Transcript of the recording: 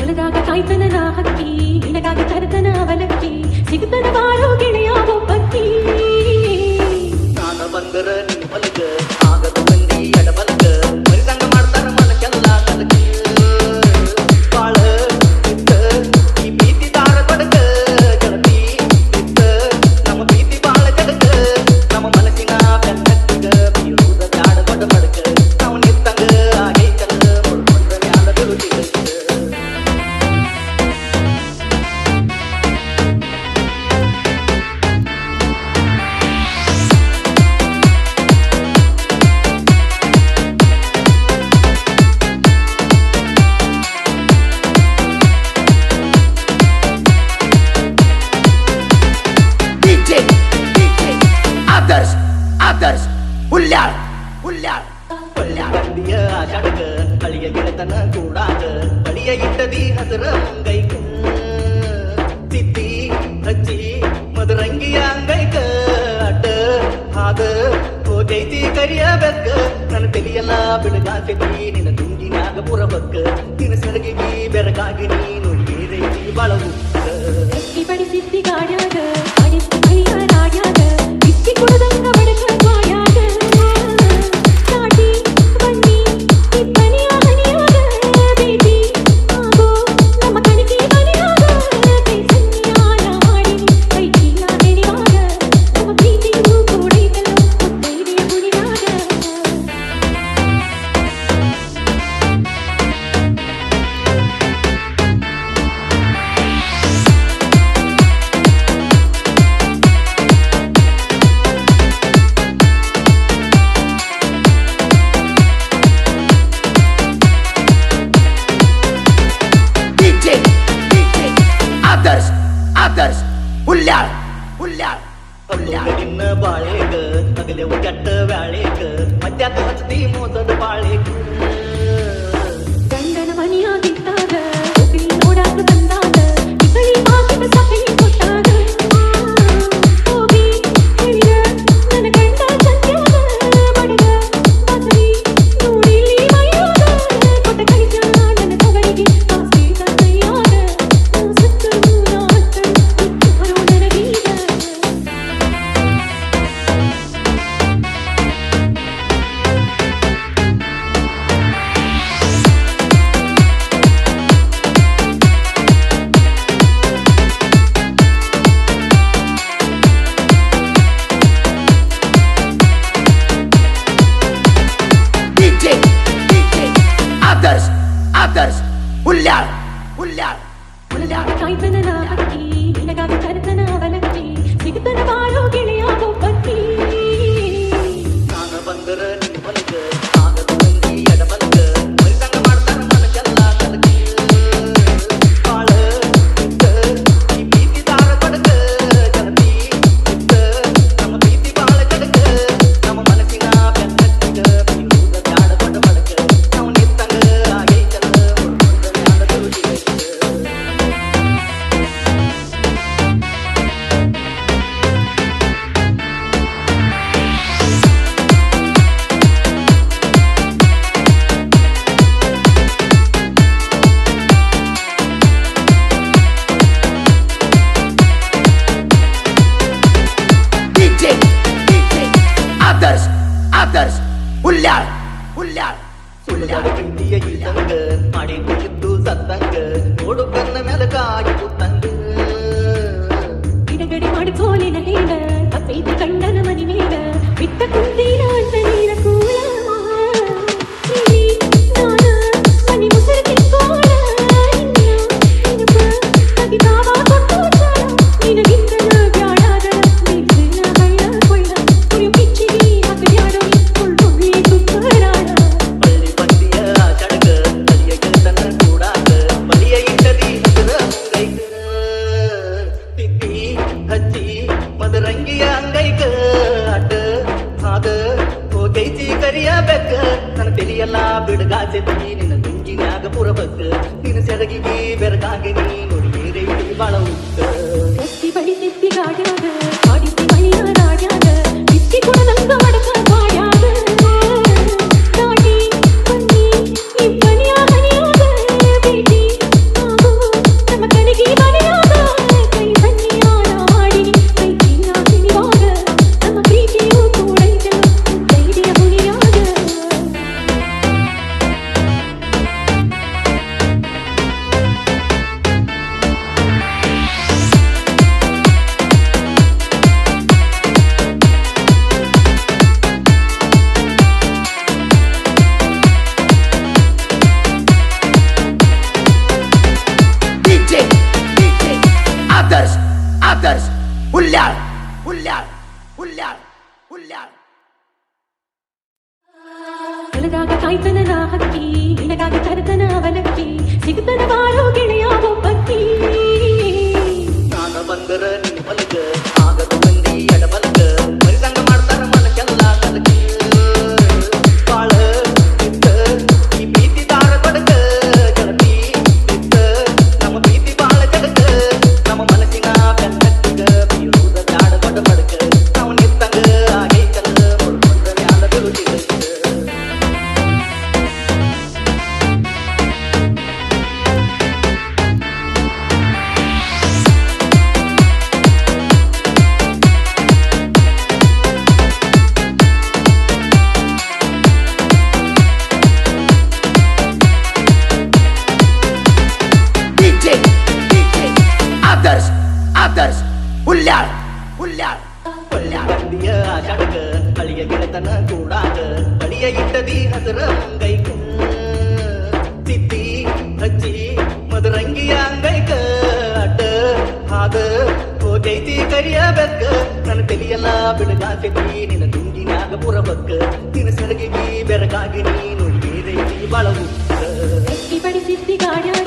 ಹೊಲದಾಗ ಕಾಯ್ತನ ಹಕ್ಕಿ ನಿನಗಾಗಿ ತರತನ ಅವಲಕ್ಕಿ ಸಿಗುತ್ತನ ಬಾರೋ ಗೆಳೆಯ ಒಬ್ಬಕ್ಕಿ ನಾನ ಬಂದರ ನಿನ್ ಹೊಲಗ ಆಗದ ಮಂದಿ ಎಡಬಲಗ ಮರಿದಂಗ ಮಾಡ್ತಾರ ಮನಕ್ಕೆಲ್ಲ ಕಲಕ ಬಾಳ ಇತ್ತ ಈ ಪ್ರೀತಿ ದಾರ ಬಡಕ ಗೆಳತಿ ಇತ್ತ ನಮ್ಮ ಪ್ರೀತಿ ಬಾಳ ಜಡಕ ನಮ್ಮ ಮನಸ್ಸಿನ ಬೆನ್ನತ್ತಿಗ ಬೀರುವುದ ಬ್ಯಾಡ ಬಡ ಬಡಕ ನಾವು ನಿತ್ತಂಗ ಆಗೈತಲ್ಲ ಮುಡ್ಕೊಂಡ್ರ ಮ್ಯಾಲ ಬೀಳುತ್ತಿದ್ದ ಬಂದಿಯ ಆಷಾಢಕ ಅಳಿಯ ಗೆಳೆತನ ಕೂಡಾಕ ಅಳಿಯ ಇಟ್ಟದಿ ಹಸರ ಮುಂಗೈಕ ತಿತ್ತಿ ಹಚ್ಚಿ ಮದರಂಗಿಯ ಅಂಗೈಕ ಅಡ್ಡ ಹಾದ ಹೋಗೈತಿ ಕರಿಯ ಬೆಕ್ಕ ನನ್ನ ತೆಲಿಯಲ್ಲ ಬಿಡಗಾಸತಿ ನಿನ್ನ ತುಂಗಿನಾಗ ಪುರಬಕ್ಕ ನಿನ್ನ ಸೆರಗಿಗಿ ಬೆರಗಾಗಿ ನೀನು ಏರೈತಿ ಬಳವು ಬಡಿಸಿದ್ದಿ ಗಾಡ್ಯಾಗ ಅಡಿಸಿ ಮೈಯ ರಾಡ್ಯಾಗ ಬಿಸಿ ಕುಡದಂಗ ಬಡಕ ಬಾಯಾಗ ಕಾಟಿ ಬನ್ನಿ ಇಬ್ಬನಿಯ ಹನಿಯಾಗ ಬೇಟಿ ಆಗೋ ನಮ್ಮ ಕಣಿಕೆ ಮನೆಯಾಗ ಕೈ ಸನ್ನಿಯಾನ ಮಾಡಿ ಕೈ ಚೀಲ ನೆನೆಯಾಗ ನಮ್ಮ ಪ್ರೀತಿಗೂ ಕೂಡೈತಲ್ಲ ಮುತ್ತೈದೆಯ ಗುಡಿಯಾಗ ನಿನ್ನ ಬಾಳೆಗ ಅಗಲೆವು ಕೆಟ್ಟ ಬ್ಯಾಳೆಗ ಮಧ್ಯಾಹ್ನ ಹಚ್ಚತಿ ಮೋಸದ ಬಾಳೆಗ ಗಂಡನ ಮನೆಯಾಗಿದ್ದಾಗ ಒಬ್ಬಿ ನೋಡಾಕ ಬಂದಾಗ ಇಸಳಿ ಮಾಸಿನ ಸಭೆಗೆ ಕೊಟ್ಟಾಗ ಹೋಗಿ ಹೇಳಿದ ನನ್ನ ಗಂಡ ಸಂತ್ಯಾಗ ಬಡಗ ಬಸರಿ ನೋಡಿಲಿ ಮೈಯಾಗ ಕೊಟ್ಟ ಕಳಿಸ ನನ್ನ ತವರಿಗೆ ಆಸ್ತಿ ಕೈಯಾಗ ನಾ ಸತ್ತರು ಯಾರು ನನಗೀಗ ಕಾಯ್ತನ ಹಕ್ಕಿ ನಿನಗಾಗಿ ತರತನ ಅವಲಕ್ಕಿ ಸಿಗುತ್ತನ ಬಾರೋ ಗೆಳೆಯ ಒಬ್ಬಕ್ಕಿ ನಾನ ಬಂದರ ನಿನ್ ಹೊಲಗ ಆಗದ ಮಂದಿ ಎಡಬಲಗ ಮರಿದಂಗ ಮಾಡ್ತಾರ ಮನಕ್ಕೆಲ್ಲ ಕಲಕ ಬಾಳ ಇತ್ತ ಈ ಪ್ರೀತಿ ದಾರ ಬಡಕ ಗೆಳತಿ ಇತ್ತ ನಮ್ಮ ಪ್ರೀತಿ ಬಾಳ ಜಡಕ ನಮ್ಮ ಮನಸ್ಸಿನ ಬೆನ್ನತ್ತಿಗ ಬೀರುವುದ ಬ್ಯಾಡ ಬಡ ಬಡಕ ನಾವು ನಿತ್ತಂಗ ಆಗೈತಲ್ಲ ಮುಡ್ಕೊಂಡ್ರ ಮ್ಯಾಲ ಬೀಳುತ್ತಿದ್ದ ಸುಳ್ಳದ ಪ್ರೀತಿಯ ಇದ್ದಂಗ ಮಾಡಿ ಕುಳಿತು ಸತ್ತಂಗ ನೋಡು ಕನ್ನ ಮೇಲೆ ಕಾಯಿ ಕುತ್ತಂಗ ಬಿಡುಗಡೆ ಮಾಡಿಕೋಲಿನ ಹೇಳ ತಪ್ಪೈತಿ ಕಂಡನ ಮನಿ ಮೇಲ ಬಿಟ್ಟ ಕುಂತೀನ ಅಂತ ನೀರ ಕೂಳ ನಾನ ಮನಿ ಮುಸರು ತಿಕ್ಕೋಳ ನಿನಪ ತಗಿತಾವ ಕೊಟ್ಟು ನಿನಗಿಂತನ ಬ್ಯಾಡಾದರ ನೀರ್ಸಿನ ಬಳ್ಳ ಕೊಳ್ಳ ಕುಡಿಯು ಕಿಚ್ಚಿಗೆ ಹಾಕಬ್ಯಾಡ ಕೊಳ್ಳೊಮ್ಮೆ ತುಪ್ಪರಾಡ ಬಳ್ಳಿ ಬಂದಿಯ ಆಷಾಢಕ ಅಳಿಯ ಗೆಳೆತನ ಕೂಡಾಕ ಬಳಿಯ ಇಟ್ಟದಿ ಹಸರ ಮುಂಗೈಕ ತಿತ್ತಿ ಹಚ್ಚಿ ಮದರಂಗಿಯ ಅಂಗೈಕ ಅಡ್ಡ ಹಾದ ಹೋಗೈತಿ ಕರಿಯ ಬೆಕ್ಕ ನನ್ನ ತೆಲಿಯಲ್ಲ ಬಿಡಗಾಸತಿ ನಿನ್ನ ತುಂಗಿನ್ಯಾಗ ಪುರಬಕ್ಕ ನಿನ್ನ ಸೆರಗಿಗೆ ಬೆರಗಾಗಿ ನೀ ನೋಡಿ ಏರೈತಿ ಬಾಳ ಉತ್ತ ಕತ್ತಿ ಬಡಿಸಿದ್ದಿ ಗಾಡ್ಯಾಗ ಆಡಿಸಿ ಮೈಯ ರಾಡ್ಯಾಗ ಬಿಸಿ ಕುಡದಂಗ ಬಡಕ ಬಾಯಾಗ ಕಾಟಿ ಬನ್ನಿ ಇಬ್ಬನಿಯ ಹನಿಯಾಗ ಬೇಟಿ ಆಗೋ आदर्श आदर्श हुल्याळ हुल्याळ हुल्याळ हुल्याळ ಹೊಲದಾಗ ಕಾಯ್ತನ ನಾ ಹಕ್ಕಿ ನಿನಗಾಗಿ ತರ್ತನ ಅವಲಕ್ಕಿ ಸಿಗ್ತನ ಬಾರೋ ಗೆಳೆಯ ಒಬ್ಬಕ್ಕಿ ನಾನ ಬಂದರ ನಿನ್ನ ಬಲಗ ಆಗದ ಮಂದಿ ಎಡಬಲಗ ಮರಿದಂಗ ಮಾಡ್ತಾರ ಮನಕ್ಕೆಲ್ಲ ಕಲಕ ಬಾಳ ಇತ್ತ ಈ ಪ್ರೀತಿ ದಾರ ಬಡಗ ಗೆಳತಿ ಇತ್ತ ನಮ್ಮ ಪ್ರೀತಿ ಬಾಳ ಜಡಗ ನಮ್ಮ ಮನಸ್ಸಿನ ಬೆನ್ನಟ್ಟಗ ಬೀಳುವುದ ಬ್ಯಾಡ ಬಡ ಬಡಕ ನಾವು ನಿತ್ತಂಗ ಆಗೈತಲ್ಲ ಮುಳ್ಕೊಂಡ ಮ್ಯಾಲ ಬೀಳುತ್ತಿದ್ದ डीजे डीजे आदर्श आदर्श हुल्याळ हुल्याळ हुल्याळ ಬಂದಿಯ ಆಷಾಢಕ ಅಳಿಯ ಗೆಳೆತನ ಕೂಡಾಕ ಬಳಿಯ ಇಟ್ಟದಿ ಹಸರ ಮುಂಗೈಕ ತಿತ್ತಿ ಹಚ್ಚಿ ಮದರಂಗಿಯ ಅಂಗೈಕ ಅಡ್ಡ ಹಾದ ಹೋಗೈತಿ ಕರಿಯ ಬೆಕ್ಕ ನನ್ನ ತಲೆಯೆಲ್ಲ ಬಿಡಗಾಕತಿ ನಿನ್ನ ತುಂಗಿನಾಗ ಪುರಬಕ್ಕ ನಿನ್ನ ಸೆರಗಿಗಿ ಬೆರಗಾಗಿ ನೀನು ಏರೈತಿ ಬಾಳ ಉಕ್ಕ ಎತ್ತಿ ಬಡಿಸಿದ್ದಿ ಗಾಡ್ಯಾಗ